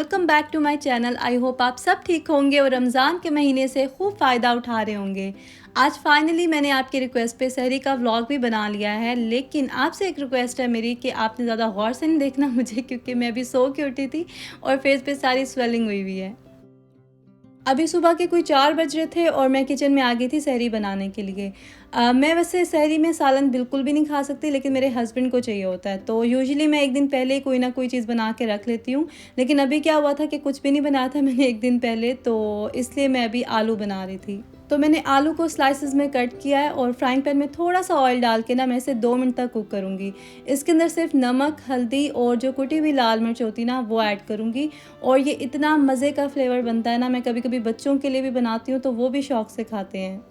Welcome back to my channel. I hope आप सब ठीक होंगे और रमज़ान के महीने से खूब फ़ायदा उठा रहे होंगे। आज फाइनली मैंने आपकी रिक्वेस्ट पे सहरी का व्लॉग भी बना लिया है, लेकिन आपसे एक रिक्वेस्ट है मेरी कि आपने ज़्यादा गौर से नहीं देखना मुझे, क्योंकि मैं अभी सो के उठी थी और फेस पे सारी स्वेलिंग हुई हुई है। अभी सुबह के कोई 4 बज रहे थे और मैं किचन में आ गई थी सहरी बनाने के लिए। मैं वैसे सहरी में सालन बिल्कुल भी नहीं खा सकती, लेकिन मेरे हस्बैंड को चाहिए होता है, तो यूजुअली मैं एक दिन पहले ही कोई ना कोई चीज़ बना के रख लेती हूँ। लेकिन अभी क्या हुआ था कि कुछ भी नहीं बनाया था मैंने एक दिन पहले, तो इसलिए मैं अभी आलू बना रही थी। तो मैंने आलू को स्लाइसेस में कट किया है और फ्राइंग पैन में थोड़ा सा ऑयल डाल के ना मैं इसे 2 मिनट तक कुक करूँगी। इसके अंदर सिर्फ नमक, हल्दी और जो कुटी हुई लाल मिर्च होती है ना वो ऐड करूँगी। और ये इतना मज़े का फ्लेवर बनता है ना, मैं कभी कभी बच्चों के लिए भी बनाती हूँ तो वो भी शौक़ से खाते हैं।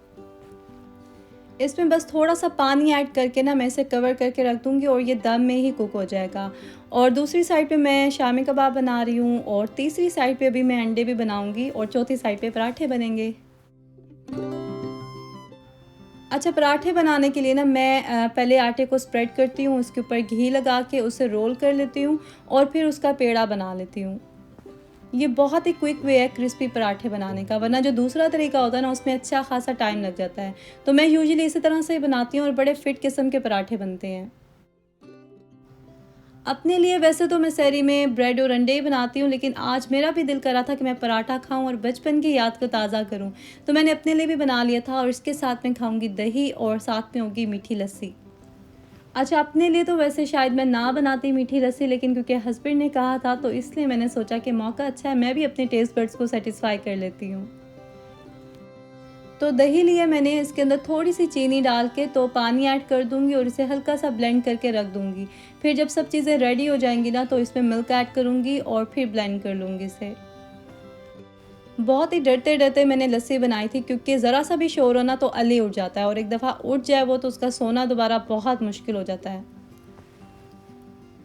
इसमें बस थोड़ा सा पानी ऐड करके ना मैं इसे कवर करके रख दूँगी और ये दम में ही कुक हो जाएगा। और दूसरी साइड पे मैं शामी कबाब बना रही हूँ और तीसरी साइड पे अभी मैं अंडे भी बनाऊँगी और चौथी साइड पे पराठे बनेंगे। अच्छा, पराठे बनाने के लिए ना मैं पहले आटे को स्प्रेड करती हूँ, उसके ऊपर घी लगा के उसे रोल कर लेती हूँ और फिर उसका पेड़ा बना लेती हूँ। ये बहुत ही क्विक वे है क्रिस्पी पराठे बनाने का, वरना जो दूसरा तरीका होता है ना उसमें अच्छा खासा टाइम लग जाता है। तो मैं यूजुअली इसी तरह से ही बनाती हूँ और बड़े फिट किस्म के पराठे बनते हैं। अपने लिए वैसे तो मैं सहरी में ब्रेड और अंडे ही बनाती हूँ, लेकिन आज मेरा भी दिल कर रहा था कि मैं पराठा खाऊं और बचपन की याद को ताज़ा करूं। तो मैंने अपने लिए भी बना लिया था और इसके साथ में खाऊंगी दही और साथ में होगी मीठी लस्सी। अच्छा, अपने लिए तो वैसे शायद मैं ना बनाती मीठी लस्सी, लेकिन क्योंकि हस्बैंड ने कहा था तो इसलिए मैंने सोचा कि मौका अच्छा है, मैं भी अपने टेस्ट बड्स को सेटिस्फाई कर लेती हूँ। तो दही लिया मैंने, इसके अंदर थोड़ी सी चीनी डाल के तो पानी ऐड कर दूंगी और इसे हल्का सा ब्लेंड करके रख दूंगी। फिर जब सब चीज़ें रेडी हो जाएंगी ना तो इसमें मिल्क ऐड करूंगी और फिर ब्लेंड कर लूँगी इसे। बहुत ही डरते डरते मैंने लस्सी बनाई थी, क्योंकि ज़रा सा भी शोर हो ना तो अली उठ जाता है और एक दफ़ा उठ जाए वो तो उसका सोना दोबारा बहुत मुश्किल हो जाता है।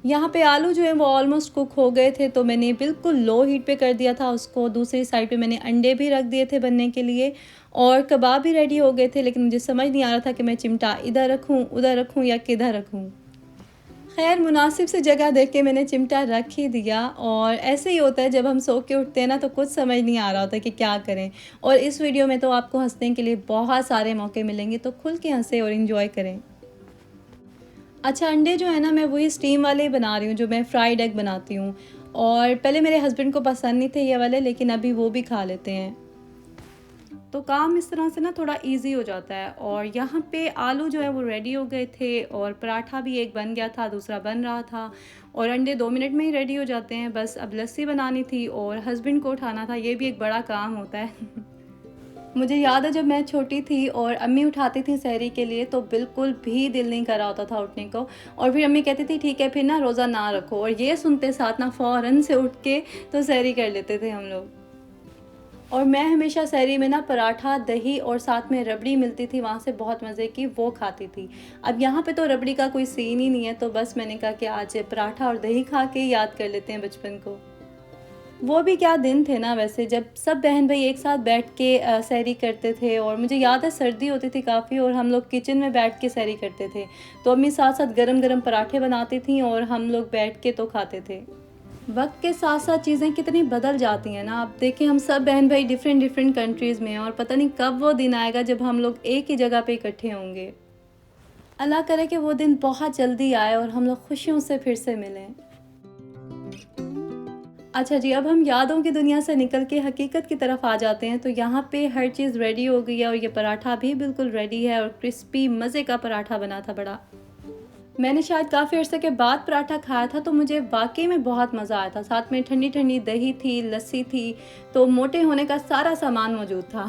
यहाँ पे आलू जो है वो ऑलमोस्ट कुक हो गए थे, तो मैंने बिल्कुल लो हीट पे कर दिया था उसको। दूसरी साइड पे मैंने अंडे भी रख दिए थे बनने के लिए और कबाब भी रेडी हो गए थे, लेकिन मुझे समझ नहीं आ रहा था कि मैं चिमटा इधर रखूँ, उधर रखूँ या किधर रखूँ। खैर, मुनासिब सी जगह देख के मैंने चिमटा रख ही दिया। और ऐसे ही होता है जब हम सो के उठते हैं ना तो कुछ समझ नहीं आ रहा होता कि क्या करें। और इस वीडियो में तो आपको हंसने के लिए बहुत सारे मौके मिलेंगे, तो खुल के हंसे और इन्जॉय करें। अच्छा, अंडे जो है ना मैं वही स्टीम वाले ही बना रही हूँ जो मैं फ्राइड एग बनाती हूँ। और पहले मेरे हस्बैंड को पसंद नहीं थे ये वाले, लेकिन अभी वो भी खा लेते हैं। तो काम इस तरह से ना थोड़ा इजी हो जाता है। और यहाँ पे आलू जो है वो रेडी हो गए थे और पराठा भी एक बन गया था, दूसरा बन रहा था। और अंडे 2 मिनट में ही रेडी हो जाते हैं। बस अब लस्सी बनानी थी और हस्बैंड को उठाना था, ये भी एक बड़ा काम होता है। मुझे याद है जब मैं छोटी थी और अम्मी उठाती थी सहरी के लिए तो बिल्कुल भी दिल नहीं कर रहा होता था उठने को। और फिर अम्मी कहती थी ठीक है फिर ना रोज़ा ना रखो, और ये सुनते साथ ना फ़ौरन से उठ के तो सहरी कर लेते थे हम लोग। और मैं हमेशा सहरी में ना पराठा, दही और साथ में रबड़ी मिलती थी वहाँ से बहुत मज़े की, वो खाती थी। अब यहाँ पे तो रबड़ी का कोई सीन ही नहीं है, तो बस मैंने कहा कि आज पराठा और दही खा के याद कर लेते हैं बचपन को। वो भी क्या दिन थे ना वैसे, जब सब बहन भाई एक साथ बैठ के सहरी करते थे। और मुझे याद है सर्दी होती थी काफ़ी और हम लोग किचन में बैठ के सहरी करते थे। तो अम्मी साथ साथ गरम गरम पराठे बनाती थीं और हम लोग बैठ के तो खाते थे। वक्त के साथ साथ चीज़ें कितनी बदल जाती हैं ना। आप देखें, हम सब बहन भाई डिफरेंट डिफरेंट कंट्रीज़ में हैं और पता नहीं कब वो दिन आएगा जब हम लोग एक ही जगह पे इकट्ठे होंगे। अल्लाह करे कि वो दिन बहुत जल्दी आए और हम लोग खुशियों से फिर से मिलें। अच्छा जी, अब हम यादों की दुनिया से निकल के हकीकत की तरफ आ जाते हैं। तो यहाँ पे हर चीज़ रेडी हो गई है और ये पराठा भी बिल्कुल रेडी है और क्रिस्पी मज़े का पराठा बना था बड़ा। मैंने शायद काफ़ी अर्से के बाद पराठा खाया था तो मुझे वाक़ई में बहुत मज़ा आया था। साथ में ठंडी-ठंडी दही थी, लस्सी थी, तो मोटे होने का सारा सामान मौजूद था।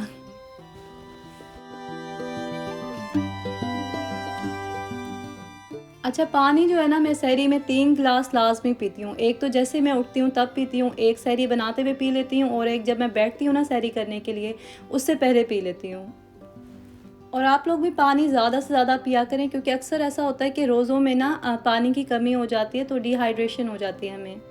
अच्छा, पानी जो है ना मैं सहरी में 3 ग्लास लाज़मी पीती हूँ। एक तो जैसे मैं उठती हूँ तब पीती हूँ, एक सहरी बनाते हुए पी लेती हूँ और एक जब मैं बैठती हूँ ना सहरी करने के लिए, उससे पहले पी लेती हूँ। और आप लोग भी पानी ज़्यादा से ज़्यादा पिया करें, क्योंकि अक्सर ऐसा होता है कि रोज़ों में ना पानी की कमी हो जाती है तो डिहाइड्रेशन हो जाती है हमें।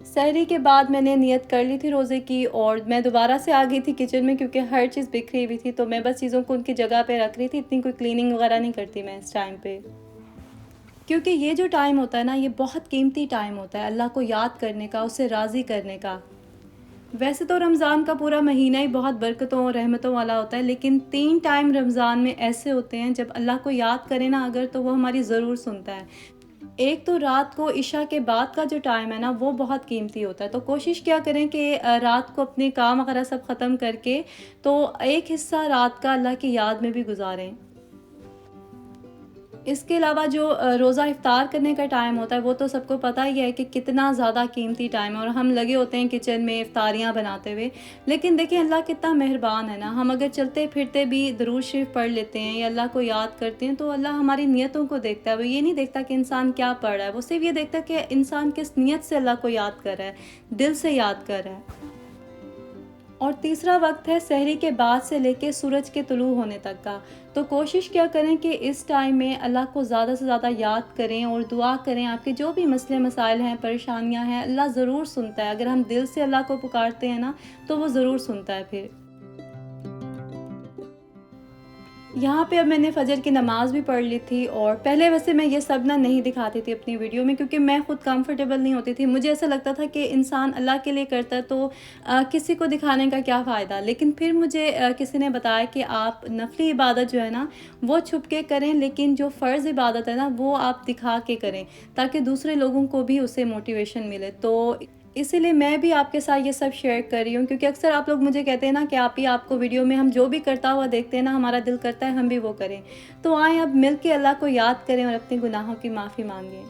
सहरी के बाद मैंने नियत कर ली थी रोज़े की और मैं दोबारा से आ गई थी किचन में, क्योंकि हर चीज़ बिखरी हुई थी। तो मैं बस चीज़ों को उनकी जगह पे रख रही थी, इतनी कोई क्लीनिंग वगैरह नहीं करती मैं इस टाइम पे। क्योंकि ये जो टाइम होता है ना, ये बहुत कीमती टाइम होता है अल्लाह को याद करने का, उसे राज़ी करने का। वैसे तो रमज़ान का पूरा महीना ही बहुत बरकतों और रहमतों वाला होता है, लेकिन 3 टाइम रमज़ान में ऐसे होते हैं जब अल्लाह को याद करें ना अगर, तो वो हमारी ज़रूर सुनता है। एक तो रात को इशा के बाद का जो टाइम है ना, वो बहुत कीमती होता है। तो कोशिश क्या करें कि रात को अपने काम वगैरह सब ख़त्म करके, तो एक हिस्सा रात का अल्लाह की याद में भी गुज़ारें। इसके अलावा जो रोज़ा इफ़्तार करने का टाइम होता है, वो तो सबको पता ही है कि कितना ज़्यादा कीमती टाइम है, और हम लगे होते हैं किचन में इफ़्तारियाँ बनाते हुए। लेकिन देखिए अल्लाह कितना मेहरबान है ना, हम अगर चलते-फिरते भी दुरूद शरीफ पढ़ लेते हैं या अल्लाह को याद करते हैं, तो अल्लाह हमारी नियतों को देखता है। वो ये नहीं देखता कि इंसान क्या पढ़ रहा है, वो सिर्फ़ ये देखता है कि इंसान किस नियत से अल्लाह को याद कर रहा है, दिल से याद कर रहा है। और तीसरा वक्त है सहरी के बाद से लेके सूरज के तुलू होने तक का। तो कोशिश क्या करें कि इस टाइम में अल्लाह को ज़्यादा से ज़्यादा याद करें और दुआ करें। आपके जो भी मसले मसाइल हैं, परेशानियां हैं, अल्लाह ज़रूर सुनता है। अगर हम दिल से अल्लाह को पुकारते हैं ना, तो वो ज़रूर सुनता है फिर। यहाँ पे अब मैंने फ़जर की नमाज़ भी पढ़ ली थी, और पहले वैसे मैं ये सब ना नहीं दिखाती थी अपनी वीडियो में, क्योंकि मैं खुद कंफर्टेबल नहीं होती थी। मुझे ऐसा लगता था कि इंसान अल्लाह के लिए करता है, तो किसी को दिखाने का क्या फ़ायदा। लेकिन फिर मुझे किसी ने बताया कि आप नफली इबादत जो है ना, वो छुप के करें, लेकिन जो फ़र्ज़ इबादत है ना, वो आप दिखा के करें, ताकि दूसरे लोगों को भी उससे मोटिवेशन मिले। तो इसीलिए मैं भी आपके साथ ये सब शेयर कर रही हूँ, क्योंकि अक्सर आप लोग मुझे कहते हैं ना कि आप ही आपको वीडियो में हम जो भी करता हुआ देखते हैं ना, हमारा दिल करता है हम भी वो करें। तो आएँ अब मिल के अल्लाह को याद करें और अपने गुनाहों की माफ़ी मांगें।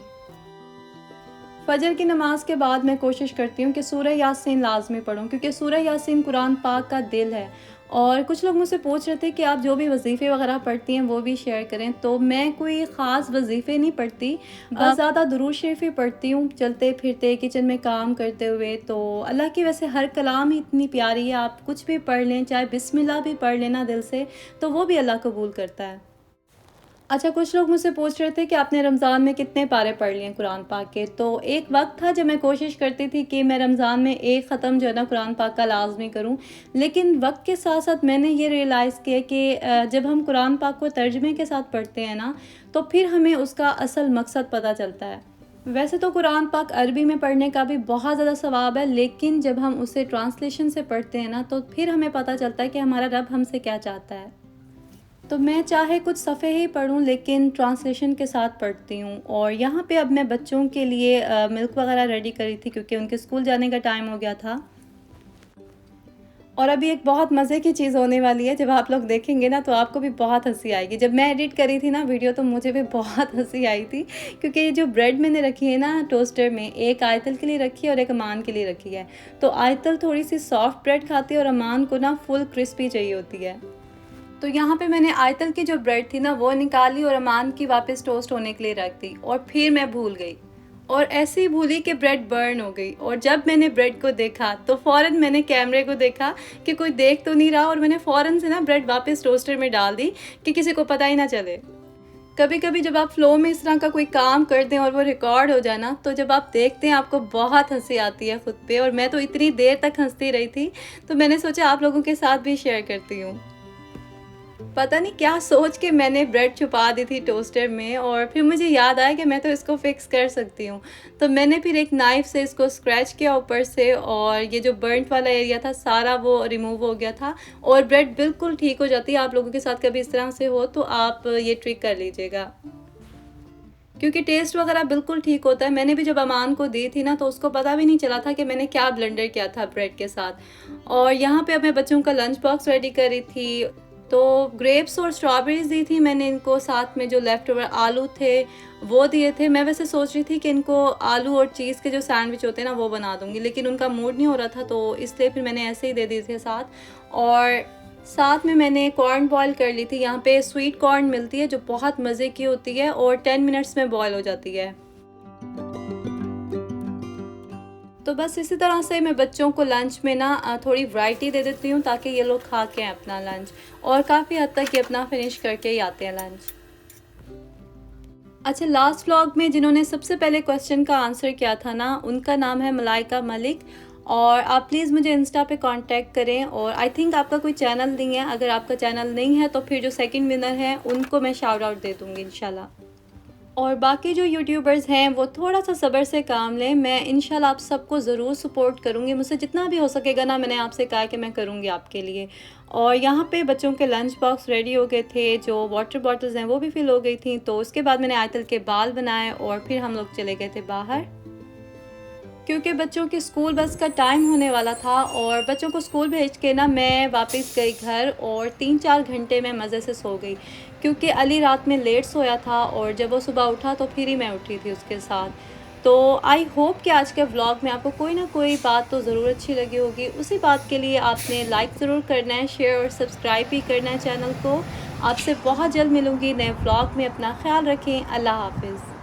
फ़जर की नमाज़ के बाद मैं कोशिश करती हूँ कि सूरह यासीन लाज़मी पढूँ, क्योंकि सूरह यासीन कुरान पाक का दिल है। और कुछ लोग मुझसे पूछ रहे थे कि आप जो भी वज़ीफ़े वग़ैरह पढ़ती हैं वो भी शेयर करें। तो मैं कोई ख़ास वज़ीफ़े नहीं पढ़ती, बस ज़्यादा दुरूद शरीफ ही पढ़ती हूँ चलते-फिरते, किचन में काम करते हुए। तो अल्लाह की वैसे हर कलाम ही इतनी प्यारी है, आप कुछ भी पढ़ लें, चाहे बिस्मिल्लाह भी पढ़ लें ना दिल से, तो वो भी अल्लाह कबूल करता है। अच्छा, कुछ लोग मुझसे पूछ रहे थे कि आपने रमज़ान में कितने पारे पढ़ लिए हैं कुरान पाक के। तो एक वक़्त था जब मैं कोशिश करती थी कि मैं रमज़ान में एक ख़त्म जो है ना कुरान पाक का लाज़मी करूँ। लेकिन वक़्त के साथ-साथ मैंने ये रियलाइज़ किया कि जब हम कुरान पाक को तर्जुमे के साथ पढ़ते हैं ना, तो फिर हमें उसका असल मकसद पता चलता है। वैसे तो कुरान पाक अरबी में पढ़ने का भी बहुत ज़्यादा सवाब है, लेकिन जब हम उसे ट्रांसलेशन से पढ़ते हैं ना, तो फिर हमें पता चलता है कि हमारा रब हमसे क्या चाहता है। तो मैं चाहे कुछ सफ़े ही पढूँ, लेकिन ट्रांसलेशन के साथ पढ़ती हूँ। और यहाँ पे अब मैं बच्चों के लिए मिल्क वग़ैरह रेडी करी थी, क्योंकि उनके स्कूल जाने का टाइम हो गया था। और अभी एक बहुत मज़े की चीज़ होने वाली है, जब आप लोग देखेंगे ना तो आपको भी बहुत हँसी आएगी। जब मैं एडिट करी थी ना वीडियो, तो मुझे भी बहुत हँसी आई थी, क्योंकि ये जो ब्रेड मैंने रखी है ना टोस्टर में, एक आयतल के लिए रखी है और एक अमान के लिए रखी है। तो आयतल थोड़ी-सी सॉफ्ट ब्रेड खाती है और अमान को ना फुल क्रिस्पी चाहिए होती है। तो यहाँ पे मैंने आयतल की जो ब्रेड थी ना वो निकाली और अमान की वापस टोस्ट होने के लिए रख दी, और फिर मैं भूल गई, और ऐसे ही भूली कि ब्रेड बर्न हो गई। और जब मैंने ब्रेड को देखा तो फ़ौरन मैंने कैमरे को देखा कि कोई देख तो नहीं रहा, और मैंने फ़ौरन से ना ब्रेड वापस टोस्टर में डाल दी कि किसी को पता ही ना चले। कभी-कभी जब आप फ़्लो में इस तरह का कोई काम कर दें और वो रिकॉर्ड हो जाए ना, तो जब आप देखते हैं आपको बहुत हँसी आती है खुद पे, और मैं तो इतनी देर तक हँसती रही थी। तो मैंने सोचा आप लोगों के साथ भी शेयर करती हूँ। पता नहीं क्या सोच के मैंने ब्रेड छुपा दी थी टोस्टर में, और फिर मुझे याद आया कि मैं तो इसको फ़िक्स कर सकती हूँ। तो मैंने फिर एक नाइफ़ से इसको स्क्रैच किया ऊपर से, और ये जो बर्न्ट वाला एरिया था सारा वो रिमूव हो गया था, और ब्रेड बिल्कुल ठीक हो जाती है। आप लोगों के साथ कभी इस तरह से हो तो आप ये ट्रिक कर लीजिएगा, क्योंकि टेस्ट वगैरह बिल्कुल ठीक होता है। मैंने भी जब अमान को दी थी ना, तो उसको पता भी नहीं चला था कि मैंने क्या ब्लेंडर किया था ब्रेड के साथ। और यहाँ पे अब मैं बच्चों का लंच बॉक्स रेडी करी थी। तो ग्रेप्स और स्ट्रॉबेरीज़ दी थी मैंने इनको, साथ में जो लेफ़्ट ओवर आलू थे वो दिए थे। मैं वैसे सोच रही थी कि इनको आलू और चीज़ के जो सैंडविच होते हैं ना वो बना दूँगी, लेकिन उनका मूड नहीं हो रहा था, तो इसलिए फिर मैंने ऐसे ही दे दिए थे साथ। और साथ में मैंने कॉर्न बॉयल कर ली थी। यहाँ पे स्वीट कॉर्न मिलती है जो बहुत मज़े की होती है, और 10 मिनट्स में बॉयल हो जाती है। तो बस इसी तरह से मैं बच्चों को लंच में ना थोड़ी वैरायटी दे देती हूँ, ताकि ये लोग खा के आएँ अपना लंच, और काफ़ी हद तक ये अपना फिनिश करके ही आते हैं लंच। अच्छा, लास्ट व्लॉग में जिन्होंने सबसे पहले क्वेश्चन का आंसर किया था ना, उनका नाम है मलाइका मलिक, और आप प्लीज़ मुझे इंस्टा पे कांटेक्ट करें। और आई थिंक आपका कोई चैनल नहीं है, अगर आपका चैनल नहीं है तो फिर जो सेकंड विनर है उनको मैं शाउट आउट दे दूँगी इंशाल्लाह। और बाकी जो यूट्यूबर्स हैं वो थोड़ा सा सब्र से काम लें। मैं इंशाल्लाह आप सबको ज़रूर सपोर्ट करूँगी, मुझसे जितना भी हो सकेगा ना, मैंने आपसे कहा है कि मैं करूँगी आपके लिए। और यहाँ पे बच्चों के लंच बॉक्स रेडी हो गए थे, जो वाटर बॉटल्स हैं वो भी फिल हो गई थी। तो उसके बाद मैंने आयतल के बाल बनाए और फिर हम लोग चले गए थे बाहर, क्योंकि बच्चों की स्कूल बस का टाइम होने वाला था। और बच्चों को स्कूल भेज के ना मैं वापस गई घर और 3-4 घंटे में मज़े से सो गई, क्योंकि अली रात में लेट सोया था और जब वो सुबह उठा तो फिर ही मैं उठी थी उसके साथ। तो आई होप कि आज के व्लॉग में आपको कोई ना कोई बात तो ज़रूर अच्छी लगी होगी। उसी बात के लिए आपने लाइक ज़रूर करना है, शेयर और सब्सक्राइब भी करना है चैनल को। आपसे बहुत जल्द मिलूँगी नए व्लॉग में। अपना ख्याल रखें। अल्लाह हाफ़िज़।